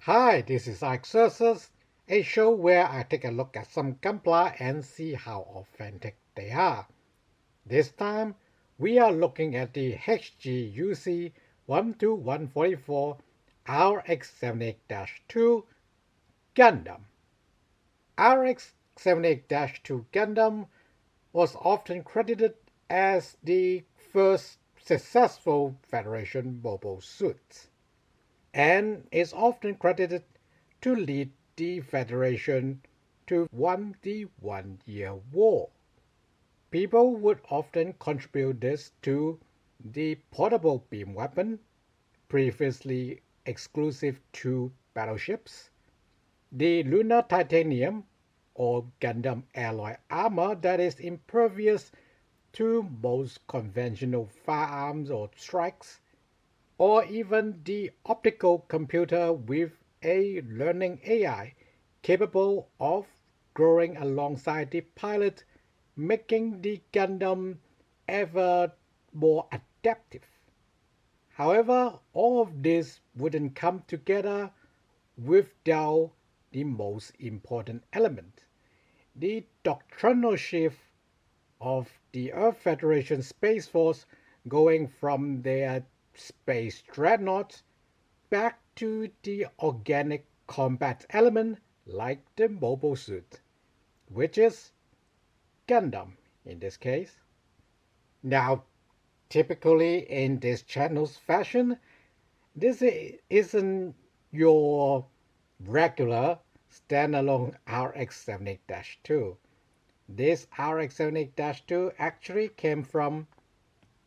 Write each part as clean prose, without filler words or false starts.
Hi, this is Alexcursus, a show where I take a look at some Gunpla and see how authentic they are. This time, we are looking at the HGUC 12144 RX-78-2 Gundam. RX-78-2 Gundam was often credited as the first successful Federation mobile suit, and is often credited to lead the Federation to won the One-Year War. People would often contribute this to the portable beam weapon, previously exclusive to battleships, the lunar titanium or Gundam alloy armor that is impervious to most conventional firearms or strikes, or even the optical computer with a learning AI capable of growing alongside the pilot, making the Gundam ever more adaptive. However, all of this wouldn't come together without the most important element, the doctrinal shift of the Earth Federation Space Force going from their space dreadnoughts back to the organic combat element like the mobile suit, which is Gundam in this case. Now, typically in this channel's fashion, this isn't your regular standalone RX-78-2. This RX-78-2 actually came from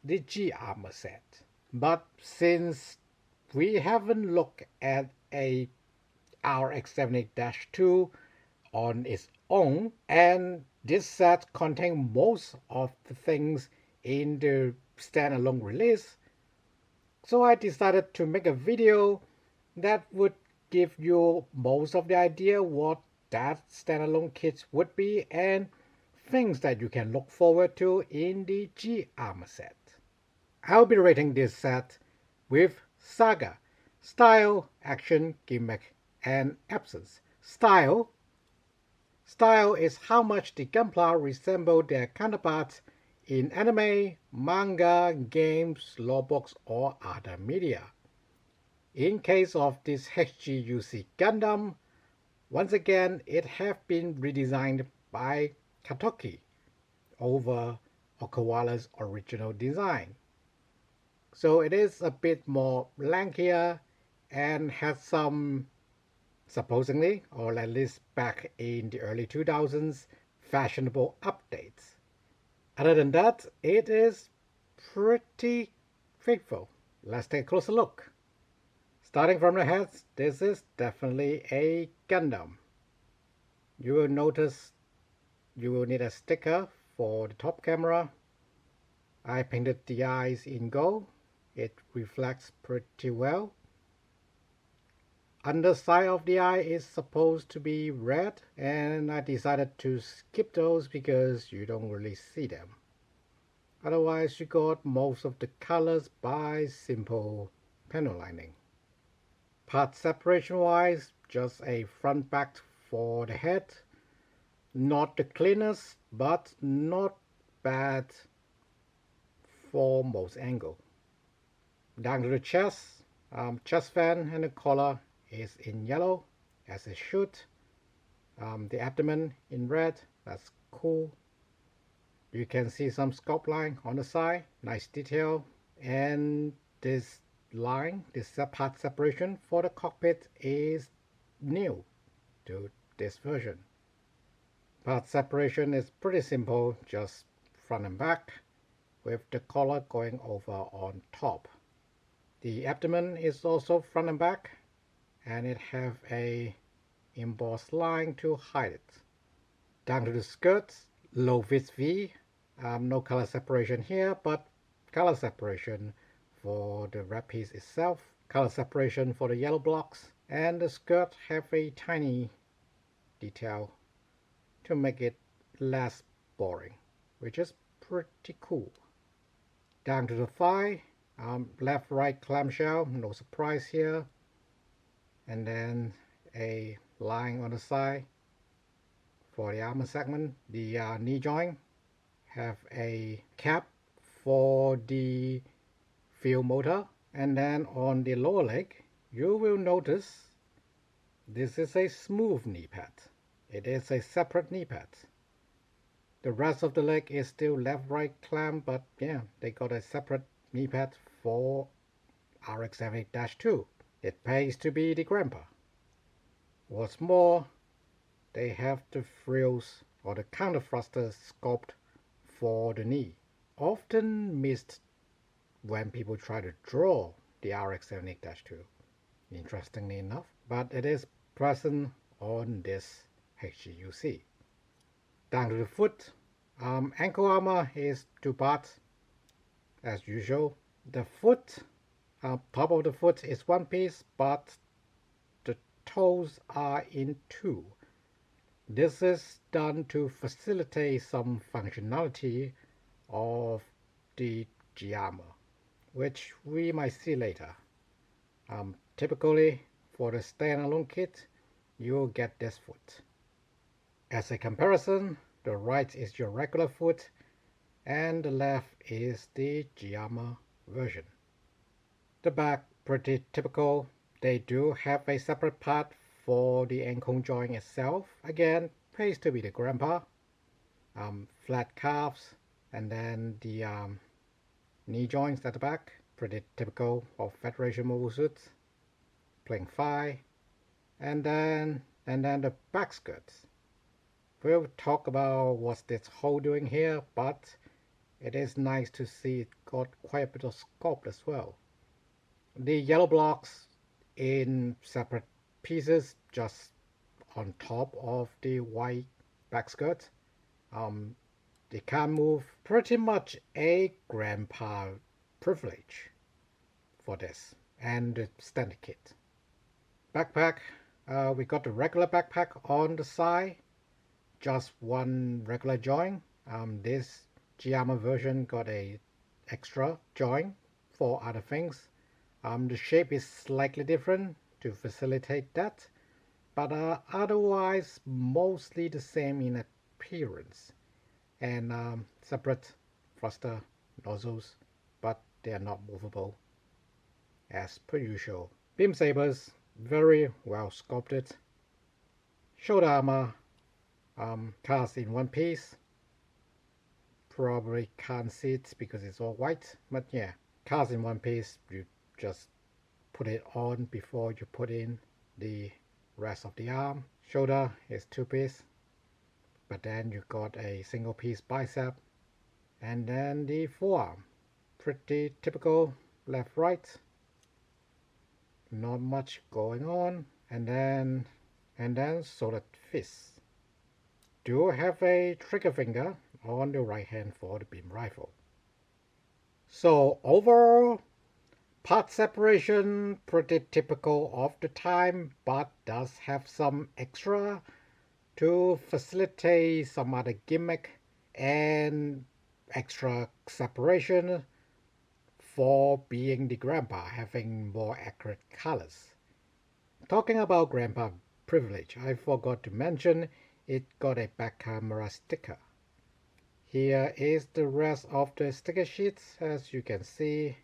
the G armor set. But since we haven't looked at a RX-78-2 on its own, and this set contains most of the things in the standalone release, so I decided to make a video that would give you most of the idea what that standalone kit would be and things that you can look forward to in the G armor set. I'll be rating this set with Saga, Style, Action, Gimmick, and Absence. Style is how much the Gunpla resemble their counterparts in anime, manga, games, lawbooks, or other media. In case of this HGUC Gundam, once again it has been redesigned by Katoki over Okawa's original design. So it is a bit more lankier and has some, supposedly, or at least back in the early 2000s, fashionable updates. Other than that, it is pretty faithful. Let's take a closer look. Starting from the head, this is definitely a Gundam. You will notice you will need a sticker for the top camera. I painted the eyes in gold. It reflects pretty well. Underside of the eye is supposed to be red, and I decided to skip those because you don't really see them. Otherwise, you got most of the colors by simple panel lining. Part separation wise, just a front back for the head. Not the cleanest, but not bad for most angle. Down to the chest, chest fan and the collar is in yellow, as it should. The abdomen in red, that's cool. You can see some sculpt line on the side, nice detail. And this line, this part separation for the cockpit is new to this version. Part separation is pretty simple, just front and back, with the collar going over on top. The abdomen is also front and back, and it have a embossed line to hide it. Down to the skirts, low width V, no color separation here, but color separation for the wrap piece itself, color separation for the yellow blocks, and the skirt have a tiny detail to make it less boring, which is pretty cool. Down to the thigh, left right clamshell, no surprise here. and then a line on the side for the armor segment. The knee joint have a cap for the field motor, and then on the lower leg you will notice this is a smooth knee pad. It is a separate knee pad. The rest of the leg is still left-right clamp, but yeah, they got a separate knee pad for RX-78-2. It pays to be the grandpa. What's more, they have the frills or the counter thruster sculpt for the knee. Often missed when people try to draw the RX-78-2, interestingly enough, but it is present on this HGUC. Down to the foot, ankle armor is 2 parts as usual. The foot, top of the foot is 1 piece, but the toes are in 2. This is done to facilitate some functionality of the G armor, which we might see later. Typically, for the standalone kit, you'll get this foot. As a comparison, the right is your regular foot, and the left is the G armor version. The back, pretty typical. They do have a separate part for the ankle joint itself. Again, pays to be the grandpa. Flat calves, and then the knee joints at the back, pretty typical of Federation mobile suits. Plain thigh, and then the back skirts. We'll talk about what's this hole doing here, but it is nice to see it got quite a bit of sculpt as well. The yellow blocks in separate pieces just on top of the white back skirt. They can't move. Pretty much a grandpa privilege for this, and the standard kit. Backpack, we got the regular backpack on the side, just one regular joint. This G-armor version got a extra joint for other things. The shape is slightly different to facilitate that, but otherwise mostly the same in appearance, and separate thruster nozzles, but they are not movable as per usual. Beam sabers, very well sculpted. Shoulder armor, cast in 1 piece. Probably can't see it because it's all white, but yeah, cast in 1 piece. You just put it on before you put in the rest of the arm. Shoulder is 2 piece, but then you got a single piece bicep, and then the forearm, pretty typical left right, not much going on, and then solid fists. Do have a trigger finger on the right hand for the beam rifle. So overall, part separation pretty typical of the time, but does have some extra to facilitate some other gimmick and extra separation for being the grandpa, having more accurate colors. Talking about grandpa privilege, I forgot to mention it got a back camera sticker. Here is the rest of the sticker sheets. As you can see,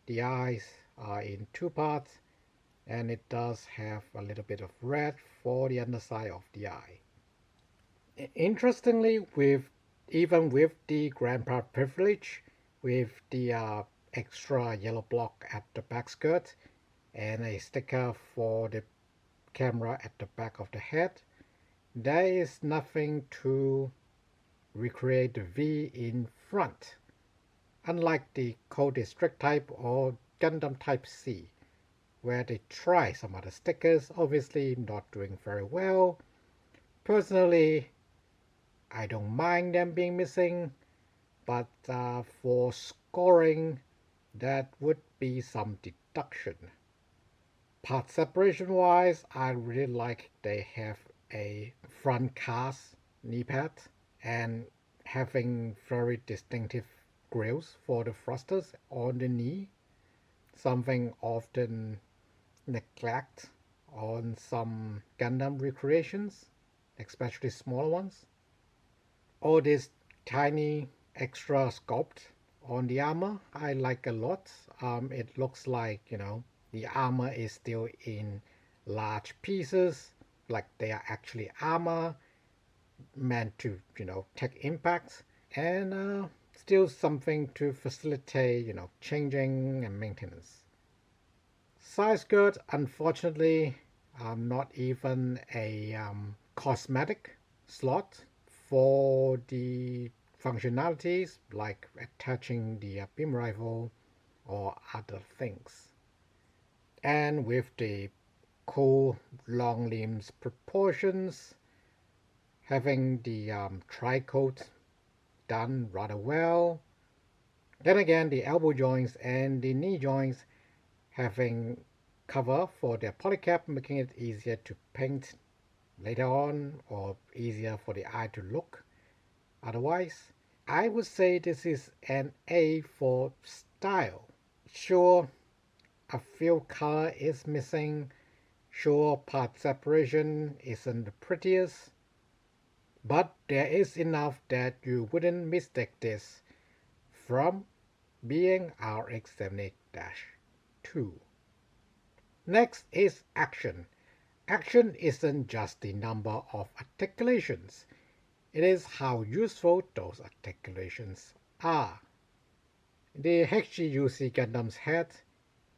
the eyes are in 2 parts, and it does have a little bit of red for the underside of the eye. Interestingly, even with the grandpa privilege, with the extra yellow block at the back skirt and a sticker for the camera at the back of the head, there is nothing to recreate the V in front, unlike the Code District type or Gundam Type C, where they try some other stickers, obviously not doing very well. Personally, I don't mind them being missing, but for scoring, that would be some deduction. Part separation wise, I really like they have a front cast knee pad and having very distinctive grills for the thrusters on the knee, something often neglected on some Gundam recreations, especially smaller ones. All this tiny extra sculpt on the armor I like a lot. It looks like, the armor is still in large pieces, like they are actually armor meant to, take impacts, and still something to facilitate, changing and maintenance. Side skirt, unfortunately, not even a cosmetic slot for the functionalities like attaching the beam rifle or other things. And with the cool long limbs proportions, having the tri-coat done rather well. Then again, the elbow joints and the knee joints having cover for their polycap, making it easier to paint later on or easier for the eye to look. Otherwise, I would say this is an A for style. Sure, a few color is missing. Sure, part separation isn't the prettiest. But there is enough that you wouldn't mistake this from being RX-78-2. Next is action. Action isn't just the number of articulations. It is how useful those articulations are. The HGUC Gundam's head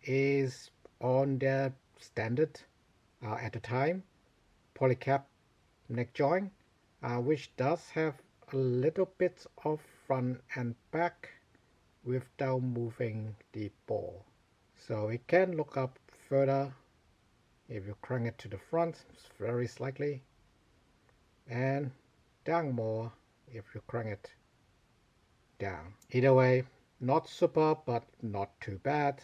is on their standard, at the time, polycap neck joint, which does have a little bit of front and back without moving the ball. So it can look up further if you crank it to the front very slightly, and down more if you crank it down. Either way, not super but not too bad.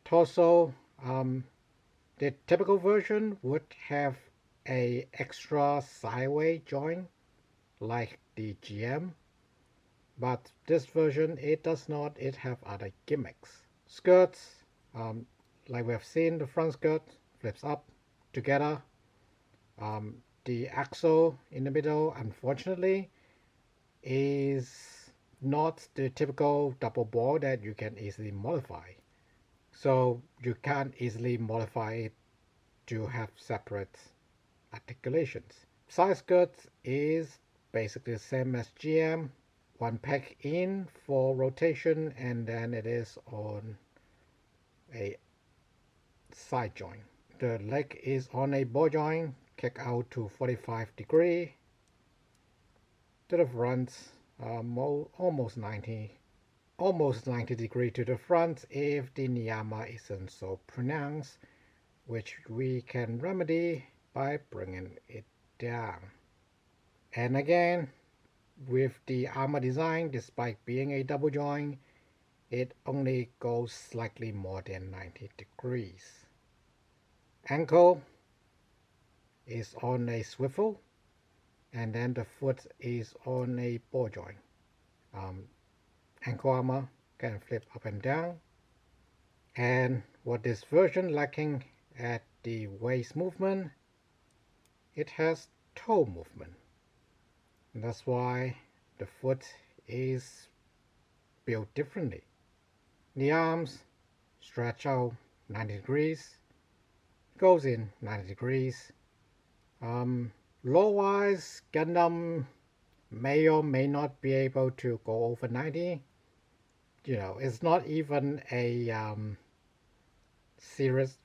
Torso, the typical version would have a extra sideway joint like the GM, but this version it does not. It have other gimmicks. Skirts, like we have seen, the front skirt flips up together. The axle in the middle, unfortunately, is not the typical double ball that you can easily modify. So you can't easily modify it to have separate articulations. Side skirt is basically the same as GM. One peg in for rotation, and then it is on a side joint. The leg is on a ball joint, kick out to 45 degree. To the front, almost 90 degree to the front if the Niyama isn't so pronounced, which we can remedy by bringing it down. And again, with the armor design, despite being a double joint, it only goes slightly more than 90 degrees. Ankle is on a swivel, and then the foot is on a ball joint. Ankle armor can flip up and down. And what this version lacking at the waist movement, it has toe movement. And that's why the foot is built differently. The arms stretch out 90 degrees, goes in 90 degrees. Low-wise, Gundam may or may not be able to go over 90. It's not even a serious,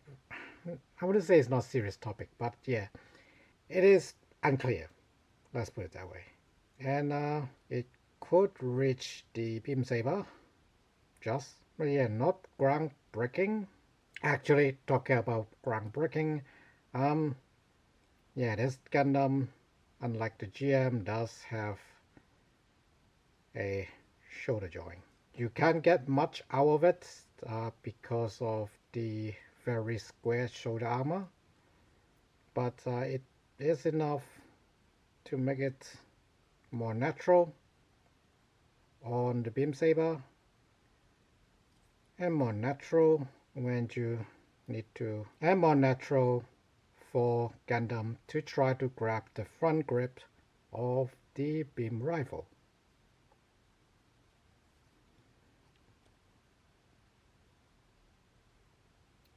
I wouldn't say it's not serious topic, but yeah, it is unclear. Let's put it that way. And it could reach the beam saber, but yeah, not groundbreaking. Actually, talking about groundbreaking, yeah, this Gundam, unlike the GM, does have a shoulder joint. You can't get much out of it because of the very square shoulder armor, but it is enough to make it more natural on the beam saber, and more natural when you need to, and more natural for Gundam to try to grab the front grip of the beam rifle.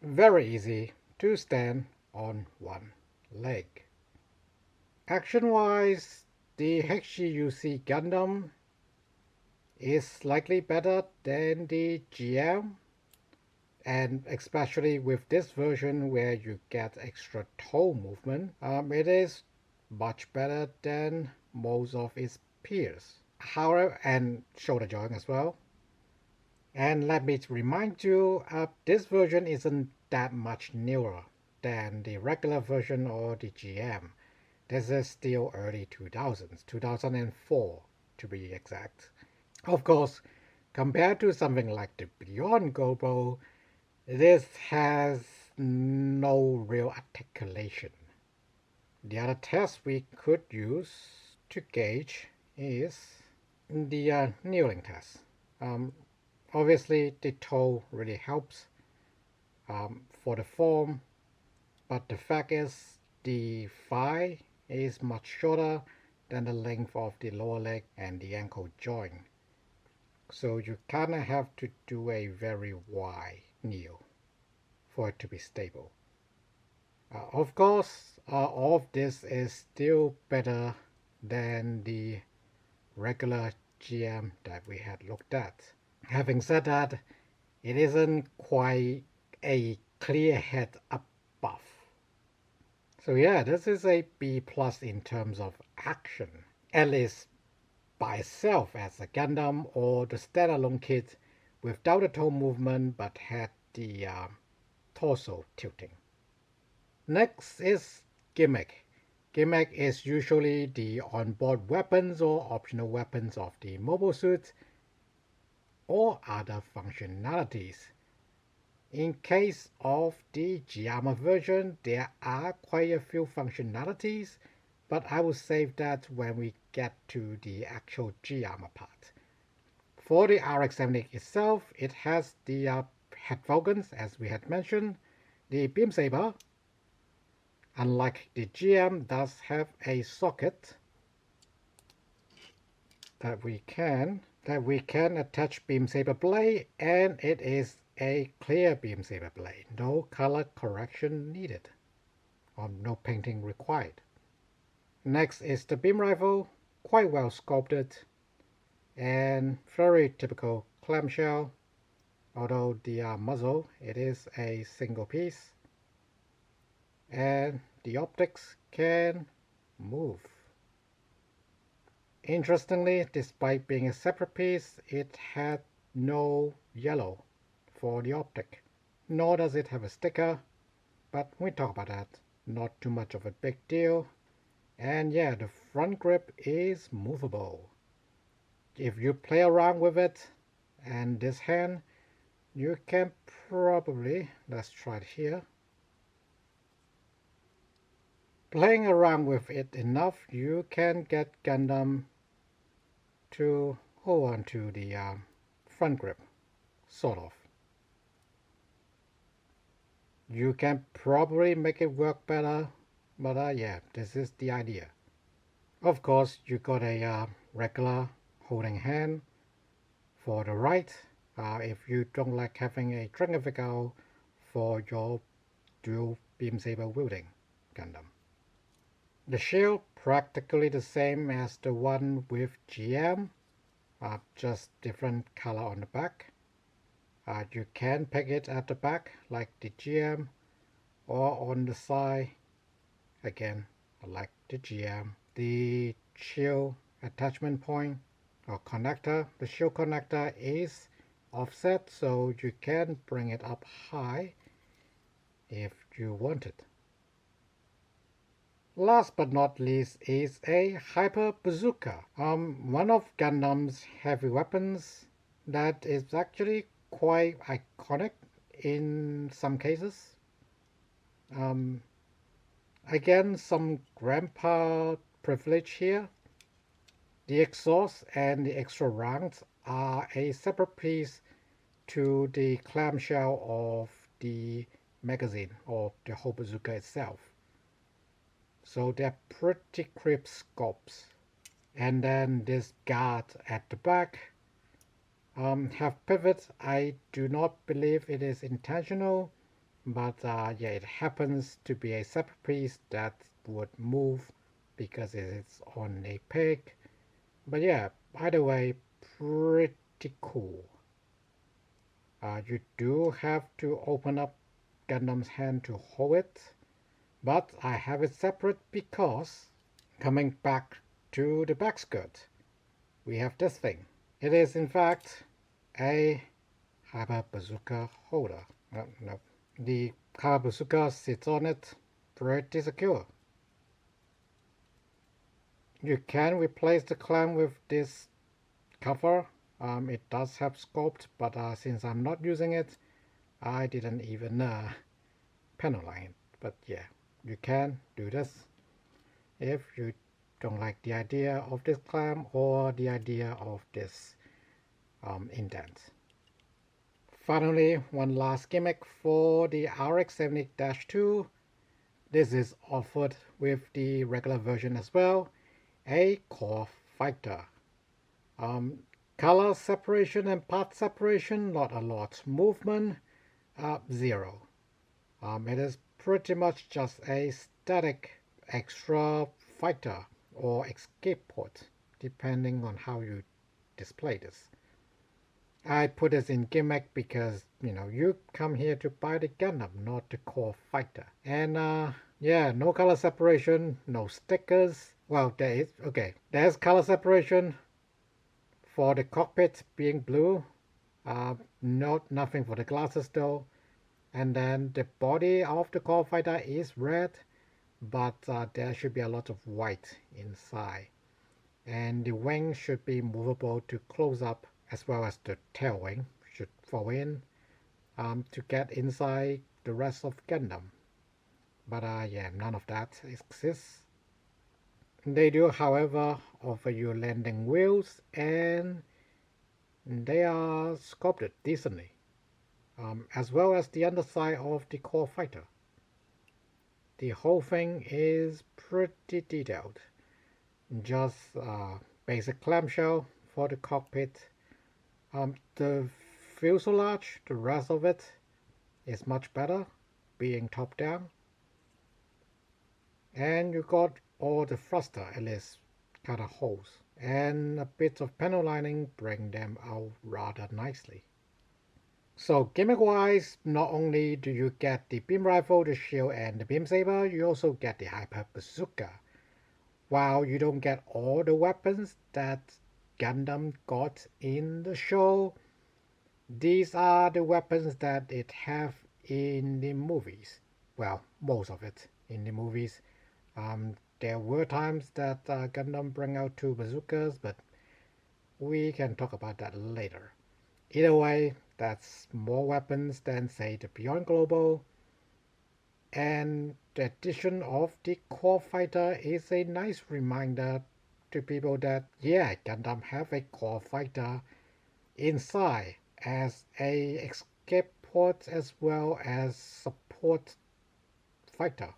Very easy to stand on one leg. Action-wise, the HGUC Gundam is slightly better than the GM, and especially with this version where you get extra toe movement, it is much better than most of its peers. However, and shoulder joint as well. And let me remind you, this version isn't that much newer than the regular version or the GM. This is still early 2000s, 2004 to be exact. Of course, compared to something like the Beyond Gobo, this has no real articulation. The other test we could use to gauge is the kneeling test. Obviously, the toe really helps for the form, but the fact is the thigh is much shorter than the length of the lower leg and the ankle joint. So you kind of have to do a very wide kneel for it to be stable. Of course, all of this is still better than the regular GM that we had looked at. Having said that, it isn't quite a clear head above. So yeah, this is a B+ in terms of action, at least by itself as a Gundam or the standalone kit without the toe movement but had the torso tilting. Next is Gimmick. Gimmick is usually the onboard weapons or optional weapons of the mobile suit or other functionalities. In case of the G-Armor version, there are quite a few functionalities, but I will save that when we get to the actual G-Armor part. For the RX-78 itself, it has the head falcons, as we had mentioned, the beam saber. Unlike the GM, does have a socket that we can attach beam saber blade, and it is a clear beam saber blade. No color correction needed, or no painting required. Next is the beam rifle, quite well sculpted and very typical clamshell, although the muzzle, it is a single piece, and the optics can move. Interestingly, despite being a separate piece, it had no yellow for the optic, nor does it have a sticker, but we talk about that. Not too much of a big deal. And yeah, the front grip is movable. If you play around with it and this hand, you can probably, let's try it here. Playing around with it enough, you can get Gundam to hold on to the front grip, sort of. You can probably make it work better, but yeah, this is the idea. Of course, you got a regular holding hand for the right, if you don't like having a trigger figure for your dual beam saber wielding Gundam. The shield practically the same as the one with GM, just different color on the back. You can peg it at the back like the GM, or on the side, again like the GM. The shield attachment point or connector, the shield connector is offset, so you can bring it up high if you want it. Last but not least is a Hyper Bazooka, one of Gundam's heavy weapons that is actually quite iconic in some cases. Again, some grandpa privilege here. The exhaust and the extra rounds are a separate piece to the clamshell of the magazine or the whole bazooka itself. so they're pretty crisp scopes. And then this guard at the back have pivots. I do not believe it is intentional, but yeah, it happens to be a separate piece that would move because it is on a peg. But yeah, either way, pretty cool. You do have to open up Gundam's hand to hold it, but I have it separate because, coming back to the back skirt, we have this thing. It is in fact a Hyper Bazooka holder. No. The Hyper Bazooka sits on it pretty secure. You can replace the clamp with this cover. It does have sculpt, but since I'm not using it, I didn't even penalize it. But yeah, you can do this if you don't like the idea of this clamp or the idea of this indent. Finally, one last gimmick for the RX-78-2. This is offered with the regular version as well, a core fighter. Color separation and part separation, not a lot. Movement, 0. It is pretty much just a static extra fighter or escape port, depending on how you display this. I put this in Gimmick because, you come here to buy the Gundam, not the core fighter. And yeah, no color separation, no stickers. Well, there's color separation for the cockpit being blue. Nothing for the glasses though. And then the body of the core fighter is red, but there should be a lot of white inside. And the wing should be movable to close up, as well as the tail wing should fall in to get inside the rest of Gundam. But yeah, none of that exists. They do, however, offer you landing wheels, and they are sculpted decently, as well as the underside of the core fighter. The whole thing is pretty detailed. Just basic clamshell for the cockpit. The fuselage, the rest of it is much better, being top down. And you got all the thruster, at least kind of holes, and a bit of panel lining bring them out rather nicely. So gimmick wise, not only do you get the beam rifle, the shield, and the beam saber, you also get the Hyper Bazooka. While you don't get all the weapons that Gundam got in the show, these are the weapons that it have in the movies. Well, most of it in the movies. There were times that Gundam bring out 2 bazookas, but we can talk about that later. Either way, that's more weapons than, say, the Beyond Global. And the addition of the core fighter is a nice reminder to people that, yeah, Gundam have a core fighter inside as a escape port as well as support fighter.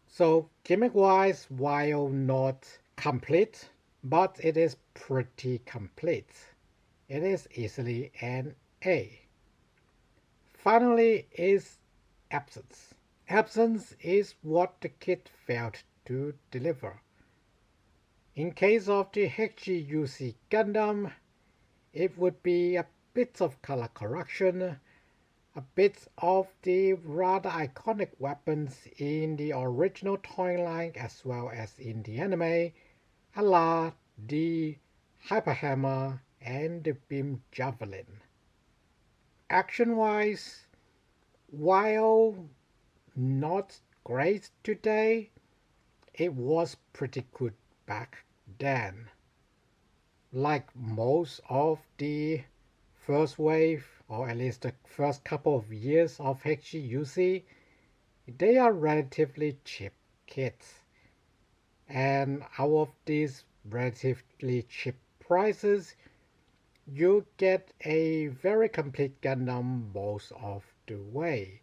So gimmick wise, while not complete, but it is pretty complete. It is easily an A. Finally is absence. Absence is what the kit failed to deliver. In case of the HGUC Gundam, it would be a bit of color correction, a bit of the rather iconic weapons in the original toy line as well as in the anime, a la the Hyper Hammer and the Beam Javelin. Action-wise, while not great today, it was pretty good back then. Like most of the first wave, or at least the first couple of years of HGUC, they are relatively cheap kits. And out of these relatively cheap prices, you get a very complete Gundam most of the way.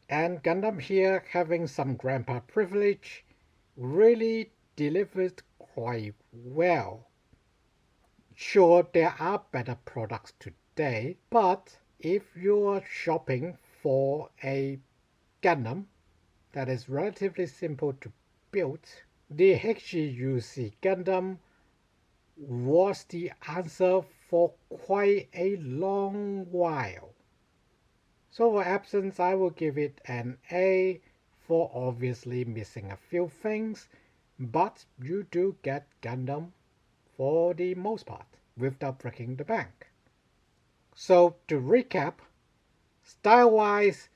And Gundam here, having some grandpa privilege, really delivered quite well. Sure, there are better products today, but if you're shopping for a Gundam that is relatively simple to build, the HGUC Gundam was the answer for quite a long while. So for absence, I will give it an A for obviously missing a few things, but you do get Gundam for the most part without breaking the bank. So to recap, style-wise,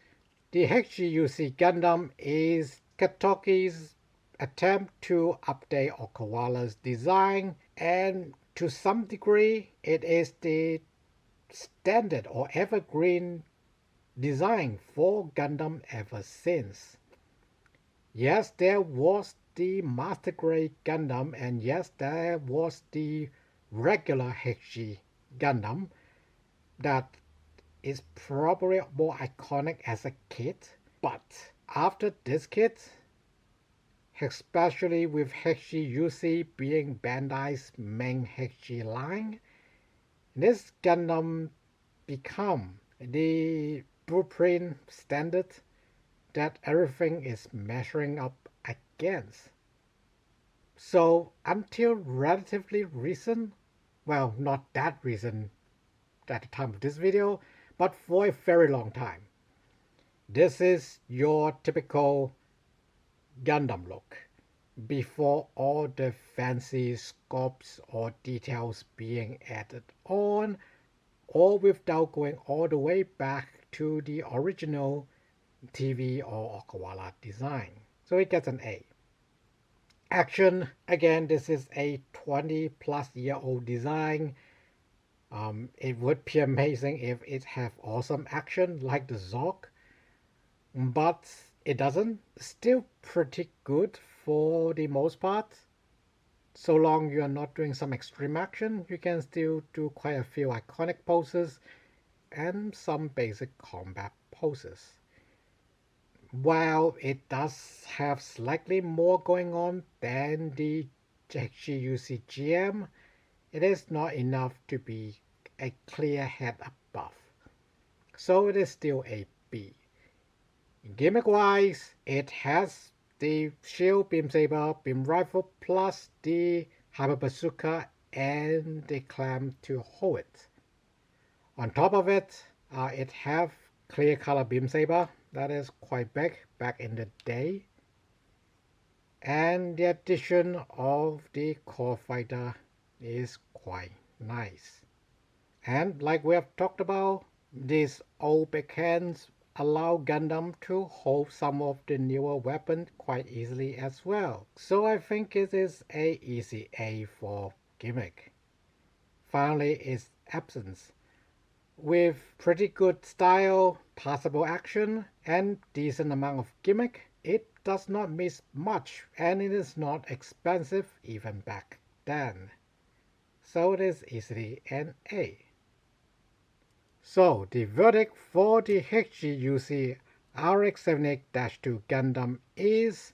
the HGUC Gundam is Katoki's attempt to update Okawara's design, and to some degree it is the standard or evergreen design for Gundam ever since. Yes, there was the Master Grade Gundam, and yes, there was the regular HG Gundam that is probably more iconic as a kit, but after this kit, especially with HGUC being Bandai's main HG line, this Gundam become the blueprint standard that everything is measuring up against. So until relatively recent, well, not that recent at the time of this video, but for a very long time, this is your typical Gundam look before all the fancy scopes or details being added on, or without going all the way back to the original TV or Okawara design. So it gets an A. Action, again, this is a 20-plus-year-old design. It would be amazing if it have awesome action like the Zork, but it doesn't. Still pretty good for the most part. So long you are not doing some extreme action, you can still do quite a few iconic poses and some basic combat poses. While it does have slightly more going on than the HGUC GM, it is not enough to be a clear head above. So it is still a B. Gimmick wise, it has the shield, beam saber, beam rifle, plus the hyper bazooka and the clamp to hold it. On top of it, it have clear color beam saber that is quite big back in the day, and the addition of the core fighter is quite nice. And like we have talked about, these old big hands allow Gundam to hold some of the newer weapons quite easily as well. So I think it is a easy A for Gimmick. Finally is Absence. With pretty good style, passable action, and decent amount of gimmick, it does not miss much, and it is not expensive even back then. So it is easily an A. So the verdict for the HGUC RX-78-2 Gundam is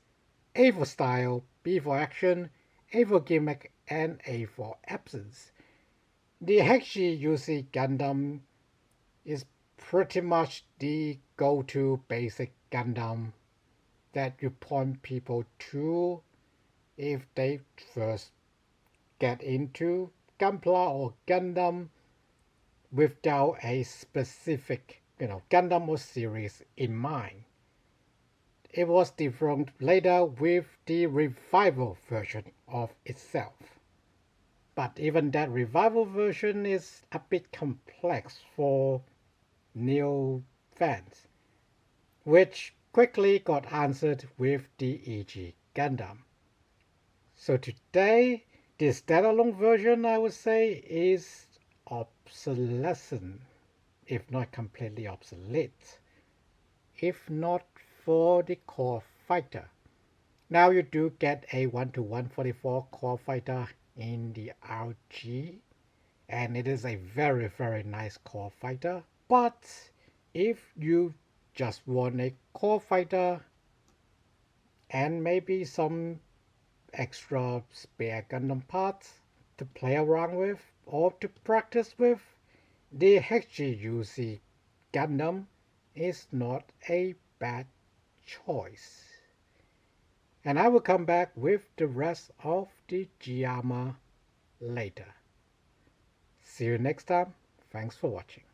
A for style, B for action, A for gimmick, and A for absence. The HGUC Gundam is pretty much the go-to basic Gundam that you point people to if they first get into Gunpla or Gundam without a specific, Gundam or series in mind. It was dethroned later with the revival version of itself. But even that revival version is a bit complex for new fans, which quickly got answered with the EG Gundam. So today, the standalone version, I would say, is obsolescent, if not completely obsolete, if not for the core fighter. Now you do get a 1:144 core fighter in the RG, and it is a very, very nice core fighter. But if you just want a core fighter and maybe some extra spare Gundam parts to play around with or to practice with, the HGUC Gundam is not a bad choice. And I will come back with the rest of the Giamma later. See you next time. Thanks for watching.